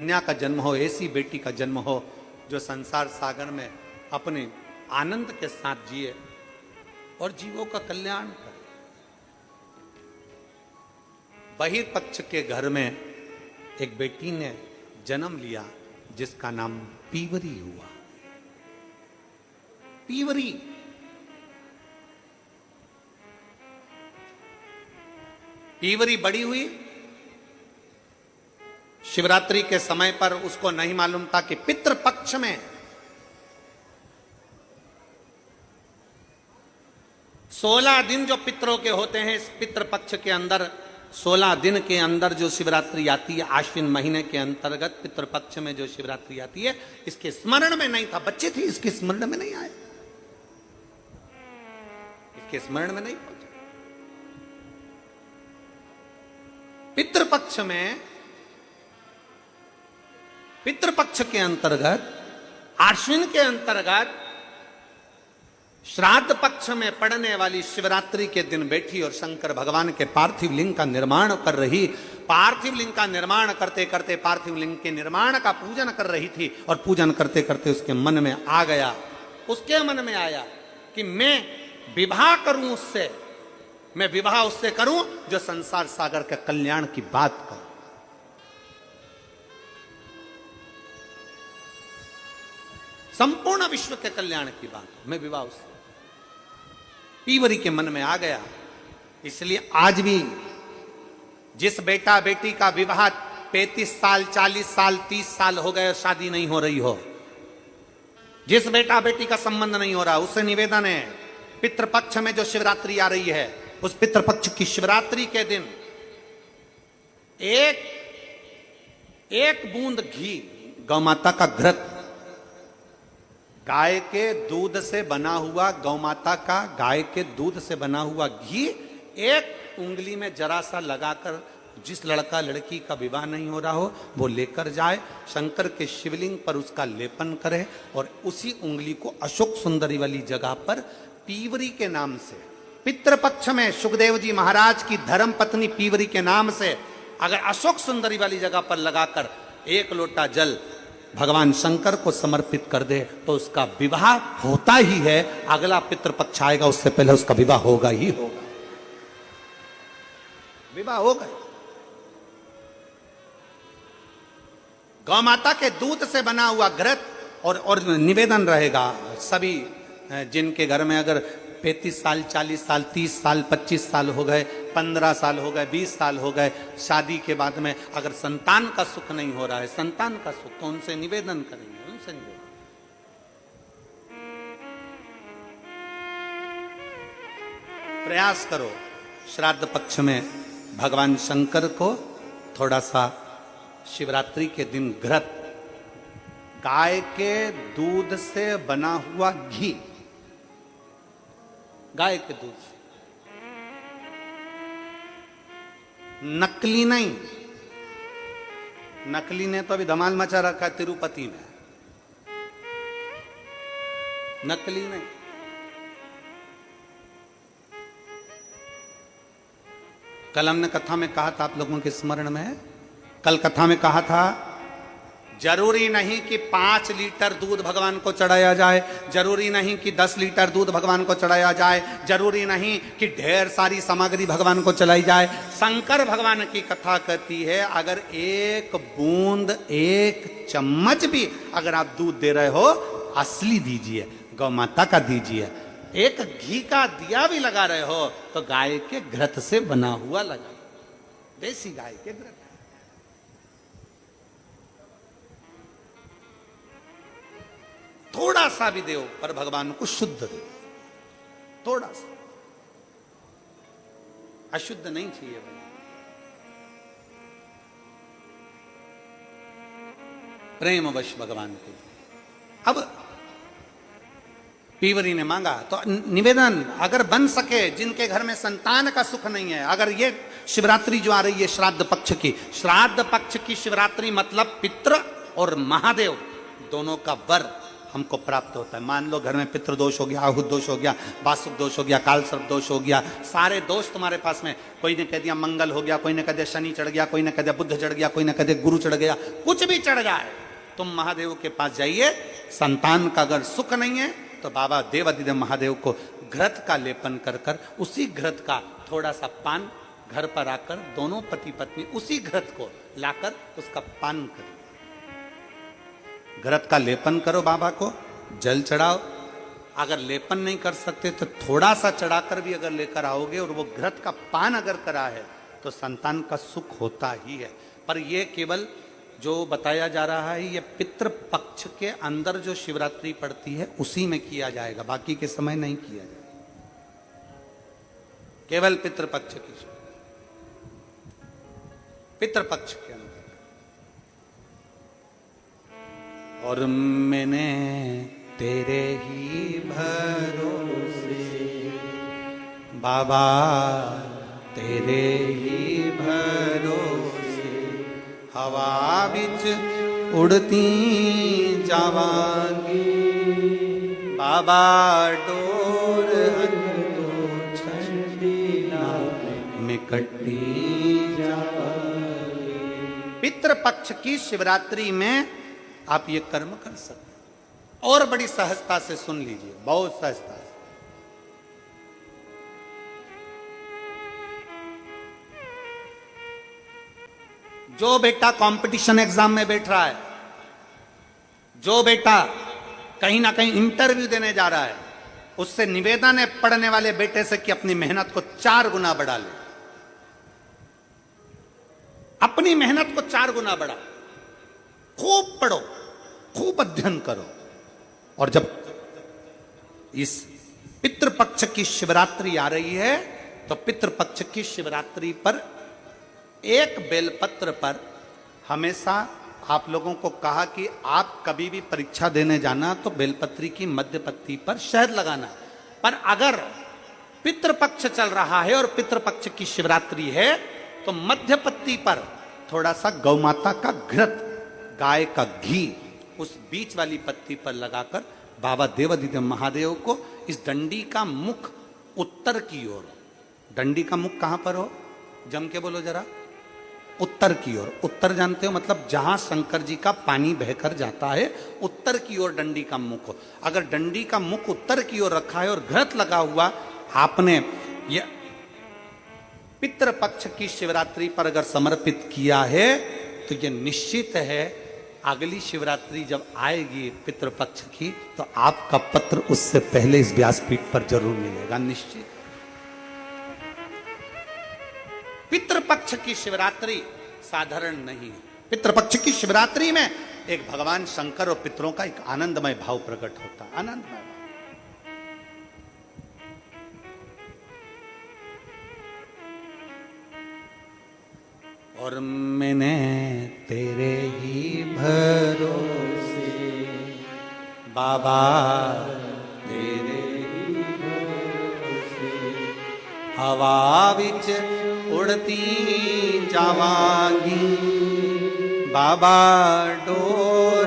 कन्या का जन्म हो, ऐसी बेटी का जन्म हो जो संसार सागर में अपने आनंद के साथ जिए और जीवों का कल्याण करे। बहिर्पक्ष के घर में एक बेटी ने जन्म लिया जिसका नाम पीवरी हुआ। पीवरी पीवरी बड़ी हुई। शिवरात्रि के समय पर उसको नहीं मालूम था कि पितृपक्ष में 16 दिन जो पितरों के होते हैं, इस पितृपक्ष के अंदर 16 दिन के अंदर जो शिवरात्रि आती है, आश्विन महीने के अंतर्गत पितृपक्ष में जो शिवरात्रि आती है, इसके स्मरण में नहीं था। बच्चे थे, इसके स्मरण में नहीं आए, इसके स्मरण में नहीं पहुंचे। पितृपक्ष में, पितृपक्ष के अंतर्गत, आश्विन के अंतर्गत श्राद्ध पक्ष में पड़ने वाली शिवरात्रि के दिन बैठी और शंकर भगवान के पार्थिव लिंग का निर्माण कर रही। पार्थिव लिंग का निर्माण करते करते पार्थिव लिंग के निर्माण का पूजन कर रही थी और पूजन करते करते उसके मन में आ गया, उसके मन में आया कि मैं विवाह करूं उससे, मैं विवाह उससे करूं जो संसार सागर के कल्याण की बात करे। संपूर्ण विश्व के कल्याण की बात, मैं विवाह उससे। पीवरी के मन में आ गया। इसलिए आज भी जिस बेटा बेटी का विवाह 35 साल, 40 साल, 30 साल हो गए, शादी नहीं हो रही हो, जिस बेटा बेटी का संबंध नहीं हो रहा, उससे निवेदन है, पितृपक्ष में जो शिवरात्रि आ रही है, उस पितृपक्ष की शिवरात्रि के दिन एक बूंद घी, गौ माता का घृत, गाय के दूध से बना हुआ, गौ माता का गाय के दूध से बना हुआ घी एक उंगली में जरा सा लगाकर जिस लड़का लड़की का विवाह नहीं हो रहा हो वो लेकर जाए, शंकर के शिवलिंग पर उसका लेपन करे और उसी उंगली को अशोक सुंदरी वाली जगह पर पीवरी के नाम से, पितृपक्ष में सुखदेव जी महाराज की धर्म पत्नी पीवरी के नाम से अगर अशोक सुंदरी वाली जगह पर लगाकर एक लोटा जल भगवान शंकर को समर्पित कर दे तो उसका विवाह होता ही है। अगला पितृपक्ष आएगा उससे पहले उसका विवाह होगा ही होगा, विवाह होगा। गौ माता के दूध से बना हुआ घृत और निवेदन रहेगा सभी जिनके घर में अगर 35 साल, 40 साल, 30 साल, 25 साल हो गए, 15 साल हो गए, 20 साल हो गए, शादी के बाद में अगर संतान का सुख नहीं हो रहा है, संतान का सुख, तो उनसे निवेदन करेंगे, उनसे निवेदन। प्रयास करो श्राद्ध पक्ष में भगवान शंकर को थोड़ा सा शिवरात्रि के दिन घृत, गाय के दूध से बना हुआ घी, गाय के दूध से, नकली नहीं। नकली ने तो अभी धमाल मचा रखा है तिरुपति में, नकली नहीं। कल हमने कथा में कहा था, आप लोगों के स्मरण में है, कल कथा में कहा था जरूरी नहीं कि 5 लीटर दूध भगवान को चढ़ाया जाए, जरूरी नहीं कि 10 लीटर दूध भगवान को चढ़ाया जाए, जरूरी नहीं कि ढेर सारी सामग्री भगवान को चलाई जाए। शंकर भगवान की कथा कहती है अगर एक बूंद, एक चम्मच भी अगर आप दूध दे रहे हो, असली दीजिए, गौ माता का दीजिए। एक घी का दिया भी लगा रहे हो तो गाय के घृत से बना हुआ लगा, देसी गाय के घृत। थोड़ा सा भी दो पर भगवान को शुद्ध दो, थोड़ा सा, अशुद्ध नहीं चाहिए भाई। प्रेमवश भगवान के। अब पीवरी ने मांगा तो निवेदन अगर बन सके, जिनके घर में संतान का सुख नहीं है, अगर ये शिवरात्रि जो आ रही है श्राद्ध पक्ष की, श्राद्ध पक्ष की शिवरात्रि मतलब पितृ और महादेव दोनों का वर हमको प्राप्त होता है। मान लो घर में पितृ दोष हो गया, आहुत दोष हो गया, वासुक दोष हो गया, काल सर्प दोष हो गया, सारे दोष तुम्हारे पास में, कोई ने कह दिया मंगल हो गया, कोई ने कह दिया शनि चढ़ गया, कोई ने कह दिया बुध चढ़ गया, कोई ने कह दिया गुरु चढ़ गया, कुछ भी चढ़ जाए, तुम महादेव के पास जाइए। संतान का अगर सुख नहीं है तो बाबा देवादिदेव महादेव को घृत का लेपन कर कर, उसी घृत का थोड़ा सा पान घर पर आकर दोनों पति पत्नी उसी घृत को लाकर उसका पान करिए। घृत का लेपन करो, बाबा को जल चढ़ाओ। अगर लेपन नहीं कर सकते तो थोड़ा सा चढ़ाकर भी अगर लेकर आओगे और वो घृत का पान अगर करा है तो संतान का सुख होता ही है। पर ये केवल जो बताया जा रहा है ये पितृ पक्ष के अंदर जो शिवरात्रि पड़ती है उसी में किया जाएगा, बाकी के समय नहीं किया जाएगा, केवल पितृपक्ष की, पितृपक्ष के अंदर। और मैंने तेरे ही भरोसे बाबा, तेरे ही भरोसे हवा बिच उड़ती जावांगी, बाबा डोर में कटी जावांगी। पितृपक्ष की शिवरात्रि में आप ये कर्म कर सकते हैं। और बड़ी सहजता से सुन लीजिए, बहुत सहजता से। जो बेटा कंपटीशन एग्जाम में बैठ रहा है, जो बेटा कहीं ना कहीं इंटरव्यू देने जा रहा है, उससे निवेदन है पढ़ने वाले बेटे से कि अपनी मेहनत को 4 गुना बढ़ा ले, अपनी मेहनत को 4 गुना बढ़ा, खूब पढ़ो, खूब अध्ययन करो। और जब इस पितृपक्ष की शिवरात्रि आ रही है तो पितृपक्ष की शिवरात्रि पर एक बेलपत्र पर हमेशा आप लोगों को कहा कि आप कभी भी परीक्षा देने जाना तो बेलपत्री की मध्य पत्ती पर शहद लगाना। पर अगर पितृपक्ष चल रहा है और पितृपक्ष की शिवरात्रि है तो मध्य पत्ती पर थोड़ा सा गौमाता का घृत, गाय का घी उस बीच वाली पत्ती पर लगाकर बाबा देवादिदेव महादेव को इस डंडी का मुख उत्तर की ओर, डंडी का मुख कहां पर हो, जम के बोलो जरा, उत्तर की ओर। उत्तर जानते हो मतलब जहां शंकर जी का पानी बहकर जाता है, उत्तर की ओर डंडी का मुख हो। अगर डंडी का मुख उत्तर की ओर रखा है और घृत लगा हुआ आपने ये पितृपक्ष की शिवरात्रि पर अगर समर्पित किया है तो ये निश्चित है अगली शिवरात्रि जब आएगी पितृपक्ष की तो आपका पत्र उससे पहले इस व्यासपीठ पर जरूर मिलेगा, निश्चित। पितृपक्ष की शिवरात्रि साधारण नहीं है। पितृपक्ष की शिवरात्रि में एक भगवान शंकर और पितरों का एक आनंदमय भाव प्रकट होता है, आनंदमय भाव। और मैंने तेरे ही भरोसे बाबा, तेरे ही भरोसे हवा बिच उड़ती जावांगी, बाबा डोर